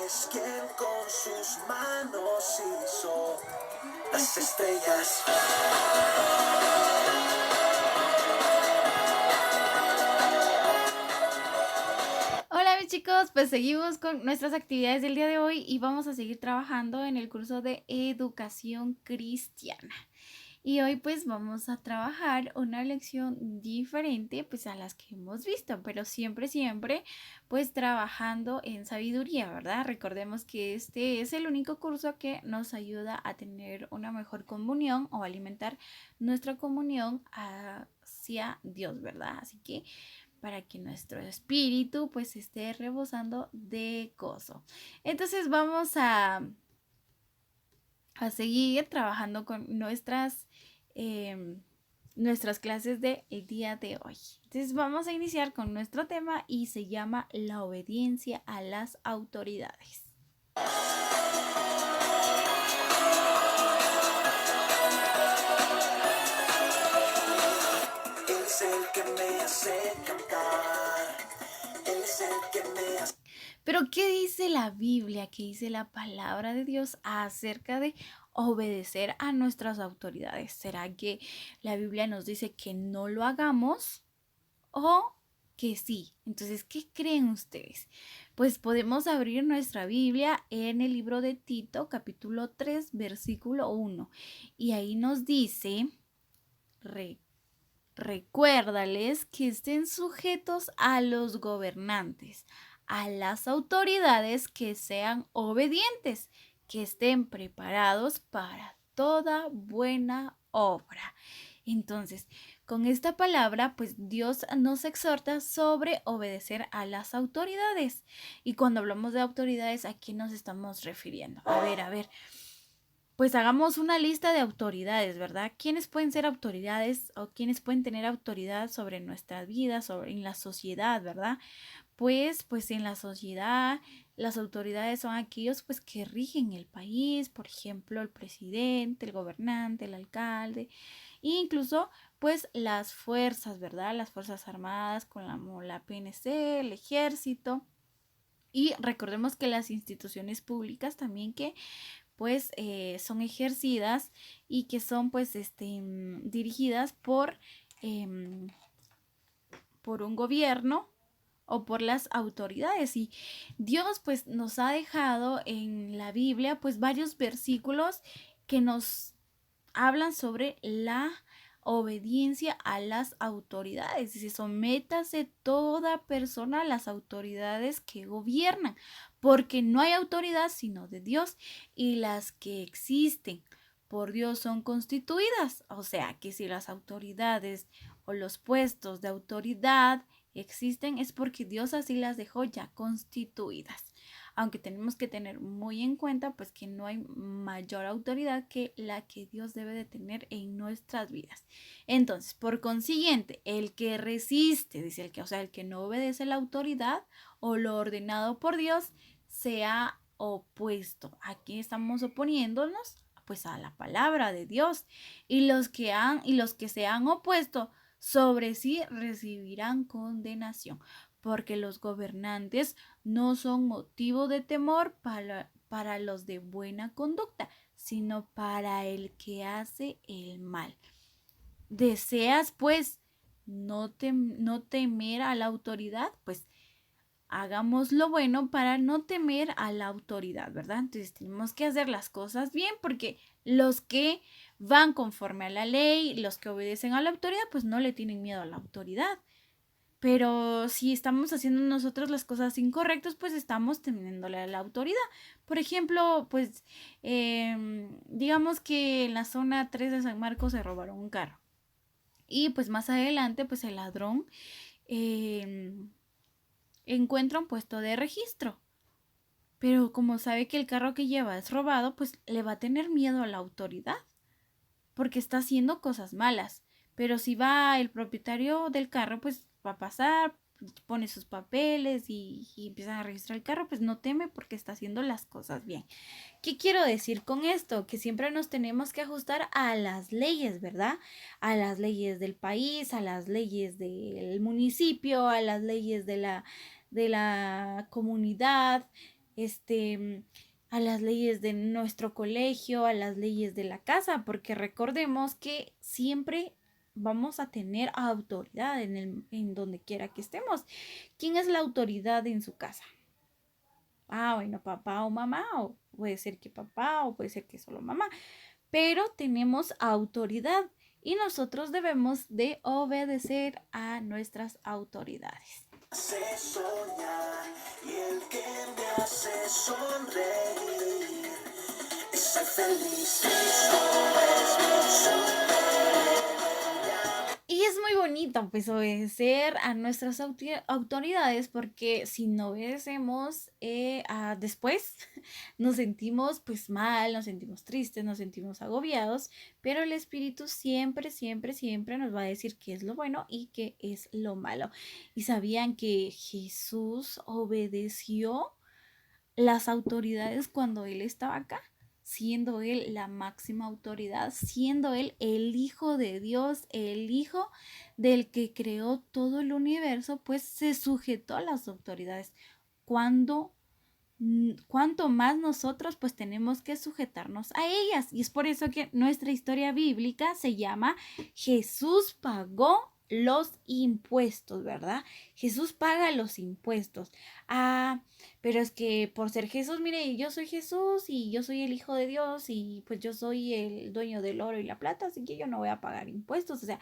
es quien con sus manos hizo las estrellas. Hola mis chicos, pues seguimos con nuestras actividades del día de hoy y vamos a seguir trabajando en el curso de educación cristiana. Y hoy pues vamos a trabajar una lección diferente pues a las que hemos visto, pero siempre pues trabajando en sabiduría, ¿verdad? Recordemos que este es el único curso que nos ayuda a tener una mejor comunión o alimentar nuestra comunión hacia Dios, ¿verdad? Así que para que nuestro espíritu pues esté rebosando de gozo. Entonces vamos a seguir trabajando con nuestras clases del día de hoy. Entonces vamos a iniciar con nuestro tema y se llama la obediencia a las autoridades. Él es el que me hace cantar. Él es el que me hace... Pero ¿qué dice la Biblia? ¿Qué dice la palabra de Dios acerca de obedecer a nuestras autoridades? ¿Será que la Biblia nos dice que no lo hagamos o que sí? Entonces, ¿qué creen ustedes? Pues podemos abrir nuestra Biblia en el libro de Tito, capítulo 3, versículo 1. Y ahí nos dice, recuérdales que estén sujetos a los gobernantes, a las autoridades, que sean obedientes, que estén preparados para toda buena obra. Entonces, con esta palabra, pues Dios nos exhorta sobre obedecer a las autoridades. Y cuando hablamos de autoridades, ¿a qué nos estamos refiriendo? A ver, pues hagamos una lista de autoridades, ¿verdad? ¿Quiénes pueden ser autoridades o quiénes pueden tener autoridad sobre nuestras vidas, en la sociedad, ¿verdad? Pues en la sociedad las autoridades son aquellos pues que rigen el país, por ejemplo, el presidente, el gobernante, el alcalde, e incluso pues las fuerzas, ¿verdad? Las fuerzas armadas como la PNC, el ejército. Y recordemos que las instituciones públicas también que pues son ejercidas y que son pues dirigidas por un gobierno o por las autoridades. Y Dios pues nos ha dejado en la Biblia pues varios versículos que nos hablan sobre la obediencia a las autoridades. Dice, sométase toda persona a las autoridades que gobiernan, porque no hay autoridad sino de Dios, y las que existen por Dios son constituidas. O sea, que si las autoridades o los puestos de autoridad existen es porque Dios así las dejó ya constituidas. Aunque tenemos que tener muy en cuenta pues que no hay mayor autoridad que la que Dios debe de tener en nuestras vidas. Entonces, por consiguiente, el que resiste, dice el que no obedece la autoridad o lo ordenado por Dios, se ha opuesto. Aquí estamos oponiéndonos pues a la palabra de Dios, y los que se han opuesto sobre sí recibirán condenación, porque los gobernantes no son motivo de temor para los de buena conducta, sino para el que hace el mal. ¿Deseas pues no temer a la autoridad? Pues hagamos lo bueno para no temer a la autoridad, ¿verdad? Entonces tenemos que hacer las cosas bien, porque los que van conforme a la ley, los que obedecen a la autoridad, pues no le tienen miedo a la autoridad. Pero si estamos haciendo nosotros las cosas incorrectas, pues estamos temiéndole a la autoridad. Por ejemplo, pues digamos que en la zona 3 de San Marcos se robaron un carro. Y pues más adelante, pues el ladrón encuentra un puesto de registro. Pero como sabe que el carro que lleva es robado, pues le va a tener miedo a la autoridad, porque está haciendo cosas malas. Pero si va el propietario del carro, pues va a pasar, pone sus papeles y empiezan a registrar el carro, pues no teme porque está haciendo las cosas bien. ¿Qué quiero decir con esto? Que siempre nos tenemos que ajustar a las leyes, ¿verdad? A las leyes del país, a las leyes del municipio, a las leyes de la comunidad. a las leyes de nuestro colegio, a las leyes de la casa, porque recordemos que siempre vamos a tener autoridad en donde quiera que estemos. ¿Quién es la autoridad en su casa? Bueno, papá o mamá, o puede ser que papá, o puede ser que solo mamá, pero tenemos autoridad y nosotros debemos de obedecer a nuestras autoridades. Hace soñar y el que me hace sonreír. Soy feliz, Cristo es mi superestrella. Y es muy bonito pues obedecer a nuestras autoridades, porque si no obedecemos después nos sentimos pues mal, nos sentimos tristes, nos sentimos agobiados, pero el Espíritu siempre, siempre, siempre nos va a decir qué es lo bueno y qué es lo malo. ¿Y sabían que Jesús obedeció las autoridades cuando Él estaba acá? Siendo Él la máxima autoridad, siendo Él el Hijo de Dios, el Hijo del que creó todo el universo, pues se sujetó a las autoridades. Cuando cuanto más nosotros pues tenemos que sujetarnos a ellas. Y es por eso que nuestra historia bíblica se llama Jesús pagó los impuestos, ¿verdad? Jesús paga los impuestos. Pero es que por ser Jesús, mire, yo soy Jesús y yo soy el Hijo de Dios y pues yo soy el dueño del oro y la plata, así que yo no voy a pagar impuestos. O sea,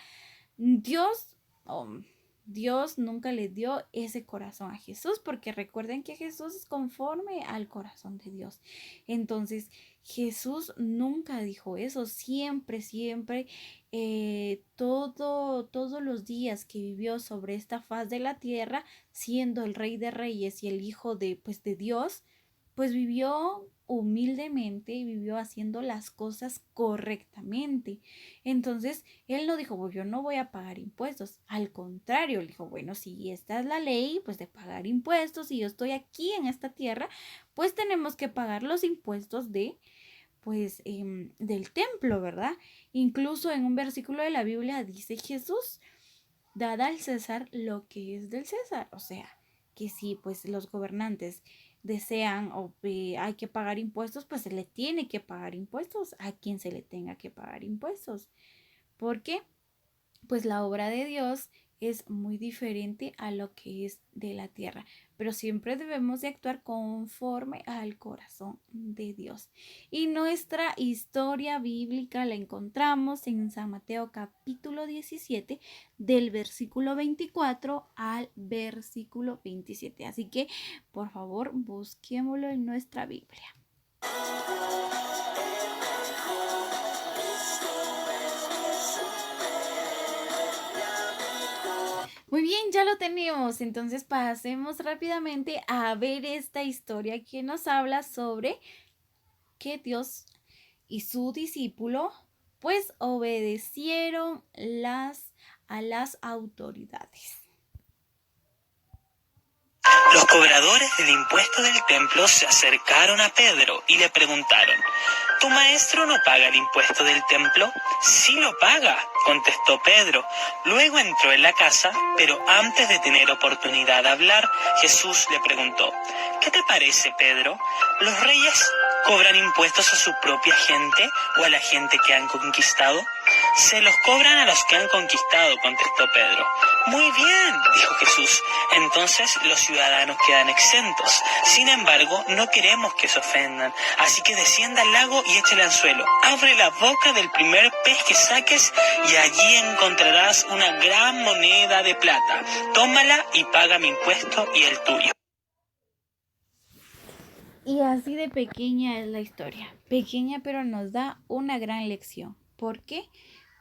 Dios, oh, Dios nunca le dio ese corazón a Jesús, porque recuerden que Jesús es conforme al corazón de Dios. Entonces, Jesús nunca dijo eso. Siempre, siempre, todos los días que vivió sobre esta faz de la tierra, siendo el Rey de Reyes y el Hijo de Dios, pues vivió humildemente y vivió haciendo las cosas correctamente. Entonces, él no dijo, pues yo no voy a pagar impuestos. Al contrario, él dijo, bueno, si esta es la ley, pues de pagar impuestos, y yo estoy aquí en esta tierra, pues tenemos que pagar los impuestos del templo, ¿verdad? Incluso en un versículo de la Biblia dice Jesús, dad al César lo que es del César. O sea, que si pues los gobernantes desean o hay que pagar impuestos, pues se le tiene que pagar impuestos a quien se le tenga que pagar impuestos. ¿Por qué? Pues la obra de Dios es muy diferente a lo que es de la tierra, pero siempre debemos de actuar conforme al corazón de Dios. Y nuestra historia bíblica la encontramos en San Mateo capítulo 17, del versículo 24 al versículo 27. Así que, por favor, busquémoslo en nuestra Biblia. Muy bien, ya lo tenemos. Entonces pasemos rápidamente a ver esta historia que nos habla sobre que Dios y su discípulo pues obedecieron a las autoridades. Los cobradores del impuesto del templo se acercaron a Pedro y le preguntaron, ¿tu maestro no paga el impuesto del templo? Sí lo paga, contestó Pedro. Luego entró en la casa, pero antes de tener oportunidad de hablar, Jesús le preguntó, ¿qué te parece, Pedro? ¿Los reyes cobran impuestos a su propia gente o a la gente que han conquistado? Se los cobran a los que han conquistado, contestó Pedro. Muy bien, dijo Jesús, entonces los ciudadanos quedan exentos. Sin embargo, no queremos que se ofendan, así que descienda al lago y eche el anzuelo. Abre la boca del primer pez que saques y allí encontrarás una gran moneda de plata. Tómala y paga mi impuesto y el tuyo. Y así de pequeña es la historia. Pequeña, pero nos da una gran lección. ¿Por qué?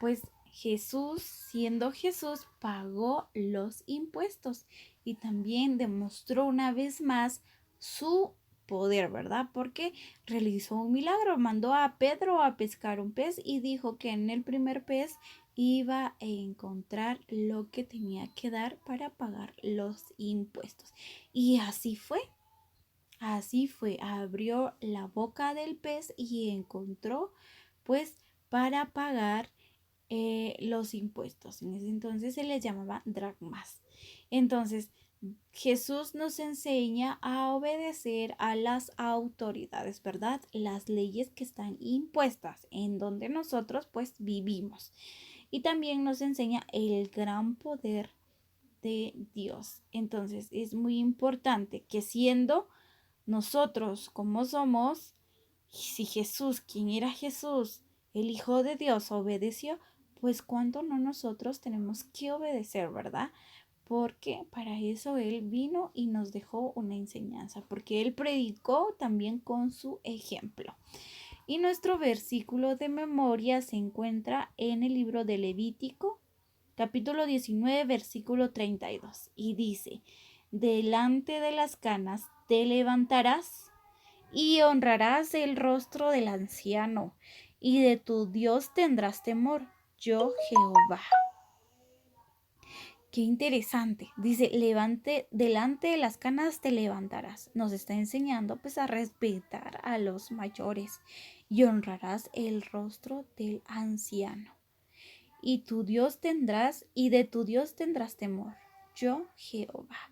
Pues Jesús, siendo Jesús, pagó los impuestos y también demostró una vez más su poder, ¿verdad? Porque realizó un milagro, mandó a Pedro a pescar un pez y dijo que en el primer pez iba a encontrar lo que tenía que dar para pagar los impuestos. Y así fue. Así fue, abrió la boca del pez y encontró pues para pagar los impuestos. En ese entonces se les llamaba dracmas. Entonces Jesús nos enseña a obedecer a las autoridades, ¿verdad? Las leyes que están impuestas en donde nosotros pues vivimos. Y también nos enseña el gran poder de Dios. Entonces es muy importante que siendo nosotros como somos, si Jesús, quien era Jesús, el Hijo de Dios, obedeció, pues cuánto no nosotros tenemos que obedecer, ¿verdad? Porque para eso Él vino y nos dejó una enseñanza, porque Él predicó también con su ejemplo. Y nuestro versículo de memoria se encuentra en el libro de Levítico, capítulo 19, versículo 32, y dice: delante de las canas te levantarás y honrarás el rostro del anciano, y de tu Dios tendrás temor, yo Jehová. Qué interesante. Dice, delante de las canas te levantarás. Nos está enseñando pues a respetar a los mayores y honrarás el rostro del anciano. Y de tu Dios tendrás temor. Yo, Jehová.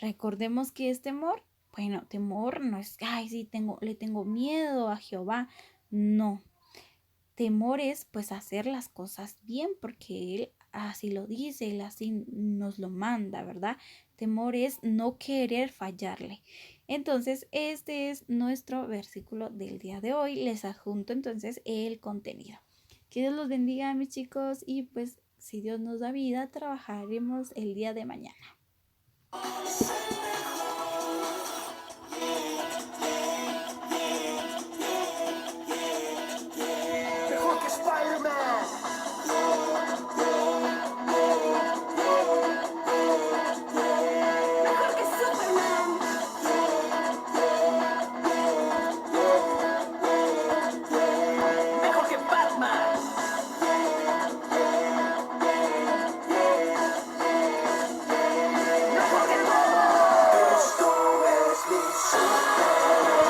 Recordemos que es temor. Bueno, temor no es, ay, sí, le tengo miedo a Jehová. No. Temor es pues hacer las cosas bien porque Él así lo dice, Él así nos lo manda, ¿verdad? Temor es no querer fallarle. Entonces, este es nuestro versículo del día de hoy. Les adjunto entonces el contenido. Que Dios los bendiga, mis chicos, y pues si Dios nos da vida, trabajaremos el día de mañana.